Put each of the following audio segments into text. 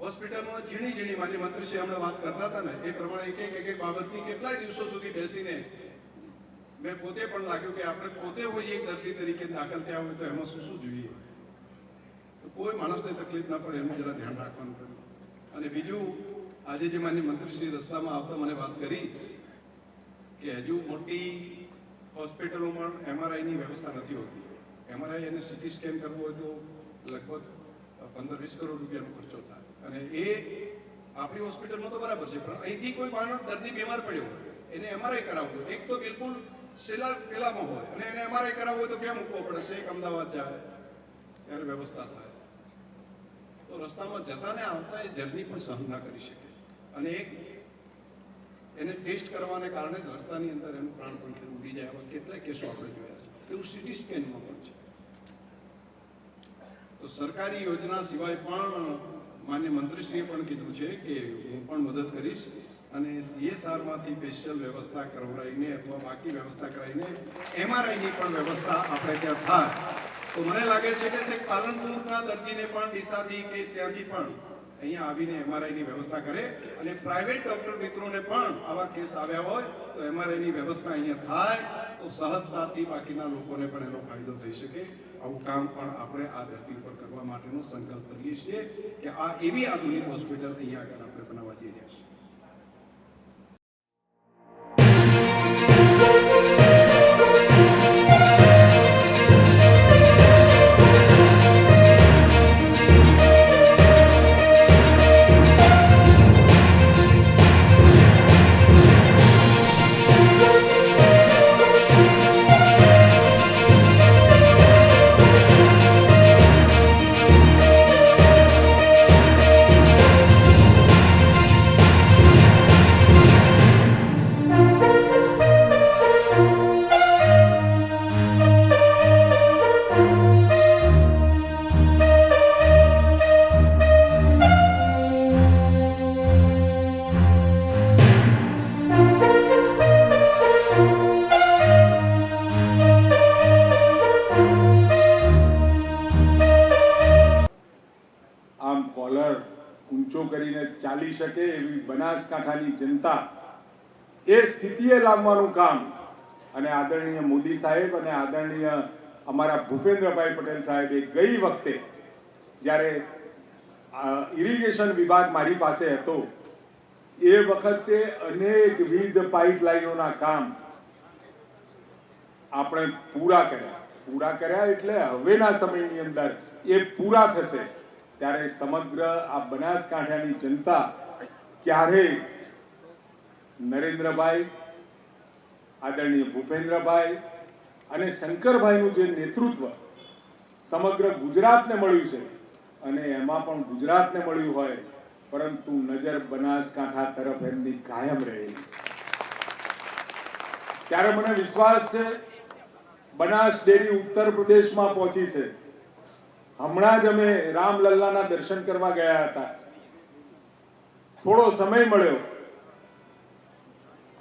હોસ્પિટલમાં ઝીણી ઝીણી માન્ય મંત્રીશ્રી હમણાં વાત કરતા હતા ને એ પ્રમાણે એક બાબતની કેટલાય દિવસો સુધી બેસીને મેં પોતે પણ લાગ્યું કે આપણે પોતે હોઈએ એક દર્દી તરીકે દાખલ થયા હોય તો એમાં શું શું જોઈએ, તો કોઈ માણસને તકલીફ ના પડે એનું જરા ધ્યાન રાખવાનું કર્યું. અને બીજું, આજે જે માન્ય મંત્રીશ્રી રસ્તામાં આવતા મને વાત કરી કે હજુ મોટી હોસ્પિટલોમાં MRI ની વ્યવસ્થા નથી હોતી. MRI અને CT સ્કેન કરવું હોય તો લગભગ 15-20 કરોડ રૂપિયાનો ખર્ચો થાય. અને એ આપણી હોસ્પિટલમાં તો બરાબર છે, પણ અહીંથી કોઈ માણસ દર્દી બીમાર પડ્યો એને MRI કરાવવું હોય, એક તો બિલકુલ સેલા પેલામાં હોય અને એને MRI કરાવવું હોય તો ક્યાં મૂકવો પડે છે? એક અમદાવાદ જાય ત્યારે વ્યવસ્થા થાય. તો રસ્તામાં જતા ને આવતા એ જર્ની પણ સહન ના કરી શકે. અને એક એને ટેસ્ટ કરવાને કારણે જ રસ્તાની અંદર એનું પ્રાણ પણ ઉડી જાય. આવા કેટલાય કેસો આપણે જોયા છે. એવું CT સ્કેનમાં પણ છે. તો સરકારી યોજના સિવાય પણ માન્ય મંત્રીશ્રીએ પણ કીધું છે કે હું પણ મદદ કરીશ અને CSR માંથી સ્પેશિયલ વ્યવસ્થા કરાવીને અથવા બાકી વ્યવસ્થા કરાવીને MRI ની પણ વ્યવસ્થા આપણે ત્યાં થાય. તો મને લાગે છે કે પાલનપુરના દર્દીને પણ ડીસાથી કે ત્યાંથી પણ અહીંયા આવીને MRI ની વ્યવસ્થા કરે અને પ્રાઇવેટ ડોક્ટર મિત્રોને પણ આવા કેસ આવ્યા હોય તો MRI ની વ્યવસ્થા અહીંયા થાય તો સહજતાથી બાકીના લોકોને પણ એનો ફાયદો થઈ શકે. આવું કામ પણ આપણે આ ધરતી ઉપર કરવા માટેનો સંકલ્પ કરીએ છીએ કે આ એવી આધુનિક હોસ્પિટલ અહીંયા આગળ આપણે બનાવવા જઈ રહ્યા છીએ. ઊંચો કરીને ચાલી શકે એવી બનાસકાંઠાની જનતા એ સ્થિતિએ લાવવાનું કામ અને આદરણીય મોદી સાહેબ અને આદરણીય અમારા ભૂપેન્દ્રભાઈ પટેલ સાહેબે ગઈ વખતે જ્યારે ઇરિગેશન વિભાગ મારી પાસે હતો એ વખતે અનેકવિધ પાઇપલાઇનોના કામ આપણે પૂરા કર્યા એટલે હવેના સમયની અંદર એ પૂરા થશે ત્યારે સમગ્ર આ બનાસકાંઠાની જનતા ક્યારેય નરેન્દ્રભાઈ, આદરણીય ભૂપેન્દ્રભાઈ અને શંકરભાઈનું જે નેતૃત્વ સમગ્ર ગુજરાતને મળ્યું છે અને એમાં પણ ગુજરાતને મળ્યું હોય પરંતુ નજર બનાસકાંઠા તરફ એમની કાયમ રહેલી ત્યારે મને વિશ્વાસ છે બનાસ ડેરી ઉત્તર પ્રદેશમાં પહોંચી છે. હમણાં જ અમે રામલલ્લાના દર્શન કરવા ગયા હતા. થોડો સમય મળ્યો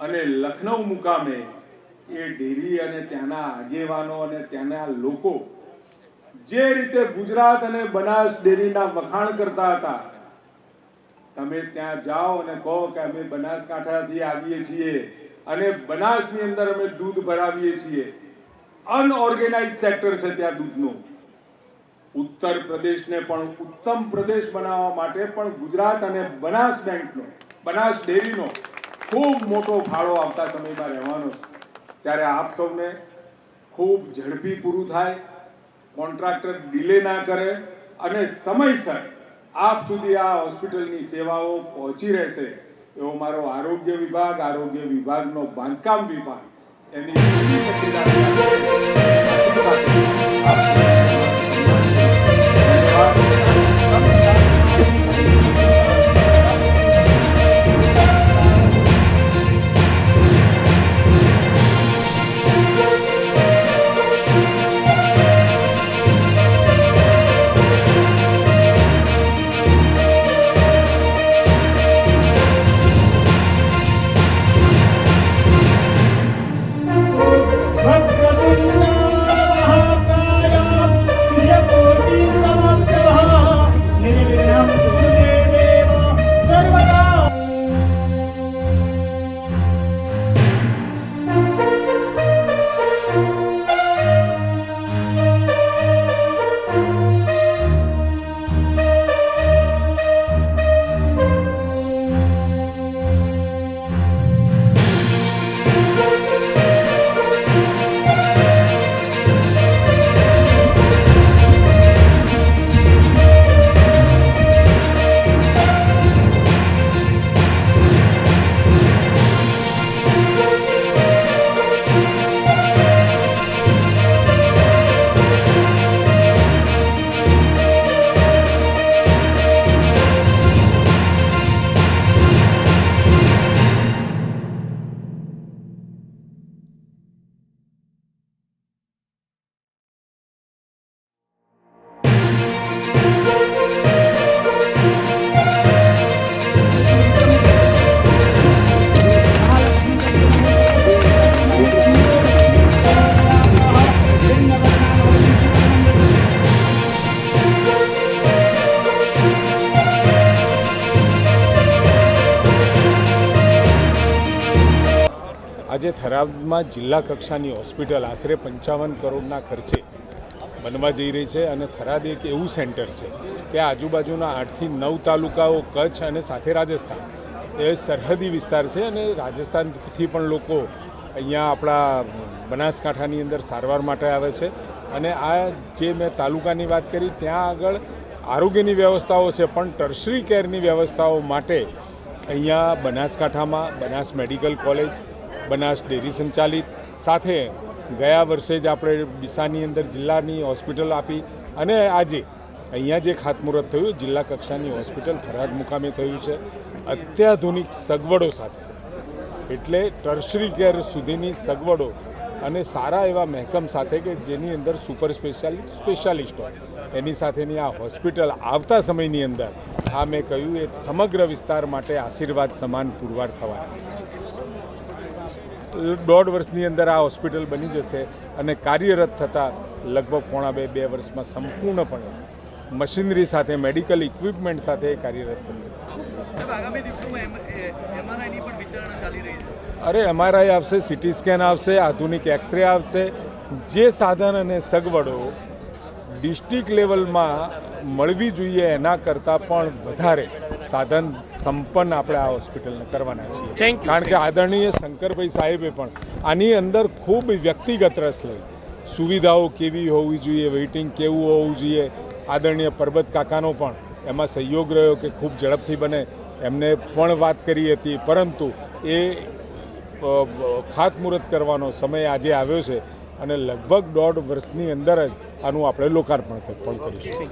અને લખનઉ મુકામે એ ડેરી અને ત્યાંના આગેવાનો અને ત્યાંના લોકો જે રીતે ગુજરાત અને બનાસ ડેરીના વખાણ કરતા હતા, તમે ત્યાં જાઓ અને કહો કે અમે બનાસકાંઠાથી આવીએ છીએ અને બનાસની અંદર અમે દૂધ ભરાવીએ છીએ. અનઓર્ગેનાઇઝ સેક્ટર છે ત્યાં દૂધનું. ઉત્તર પ્રદેશને પણ ઉત્તમ પ્રદેશ બનાવવા માટે પણ ગુજરાત અને બનાસ બેંકનો, બનાસ ડેરીનો ખૂબ મોટો ફાળો આવતા સમયમાં રહેવાનો છે. ત્યારે આપ સૌને ખૂબ ઝડપી પૂરું થાય, કોન્ટ્રાક્ટર ડિલે ના કરે અને સમયસર આપ સુધી આ હોસ્પિટલની સેવાઓ પહોંચી રહેશે એવો મારો આરોગ્ય વિભાગનો બાંધકામ વિભાગ એની वक्रतुण्ड महाकाय सूर्यकोटि समप्रभा આજે થરાદમાં જિલ્લા કક્ષાની હોસ્પિટલ આશરે 55 કરોડના ખર્ચે બનવા જઈ રહી છે અને થરાદ એક એવું સેન્ટર છે કે આજુબાજુના 8 થી 9 તાલુકાઓ કચ્છ અને સાથે રાજસ્થાન એ સરહદી વિસ્તાર છે અને રાજસ્થાનથી પણ લોકો અહીંયા આપણા બનાસકાંઠાની અંદર સારવાર માટે આવે છે અને આ જે મેં તાલુકાની વાત કરી ત્યાં આગળ આરોગ્યની વ્યવસ્થાઓ છે પણ ટર્શરી કેરની વ્યવસ્થાઓ માટે અહીંયા બનાસકાંઠામાં Banas medical college, Banas dairy સંચાલિત સાથે ગયા વર્ષે જ આપણે ડીસાની અંદર જિલ્લાની હોસ્પિટલ આપી અને આજે અહીંયા જે ખાતમુહૂર્ત થયું જિલ્લા કક્ષાની હોસ્પિટલ થરાદ મુકામે થયું છે અત્યાધુનિક સગવડો સાથે, એટલે ટર્શરી કેર સુધીની સગવડો અને સારા એવા મહેકમ સાથે કે જેની અંદર સુપર સ્પેશિયાલિસ્ટ હોય એની સાથેની આ હોસ્પિટલ આવતા સમયની અંદર આ મેં કહ્યું એ સમગ્ર વિસ્તાર માટે આશીર્વાદ સમાન પુરવાર થવાની 1.5 વર્ષની અંદર આ હોસ્પિટલ બની જશે અને કાર્યરત થતાં લગભગ 1.5-2 વર્ષમાં સંપૂર્ણપણે મશીનરી સાથે મેડિકલ ઇક્વિપમેન્ટ સાથે કાર્યરત થશે. આગામી દિવસોમાં એમઆરઆઈની પણ વિચારણા ચાલી રહી છે. અરે એમઆરઆઈ આવશે, સિટી સ્કેન આવશે, આધુનિક એક્સરે આવશે. જે સાધન અને સગવડો ડિસ્ટ્રિક્ટ લેવલમાં મળવી જોઈએ એના કરતાં પણ વધારે સાધન સંપન્ન આપણે આ હોસ્પિટલને કરવાના છીએ. કારણ કે આદરણીય શંકરભાઈ સાહેબે પણ આની અંદર ખૂબ વ્યક્તિગત રસ લઈ સુવિધાઓ કેવી હોવી જોઈએ, વેઇટિંગ કેવું હોવું જોઈએ. આદરણીય પરબત કાકાનો પણ એમાં સહયોગ રહ્યો કે ખૂબ ઝડપથી બને, એમને પણ વાત કરી હતી. પરંતુ એ ખાતમુહૂર્ત કરવાનો સમય આજે આવ્યો છે અને લગભગ 1.5 વર્ષની અંદર જ આનું આપણે લોકાર્પણ પણ કરીશું.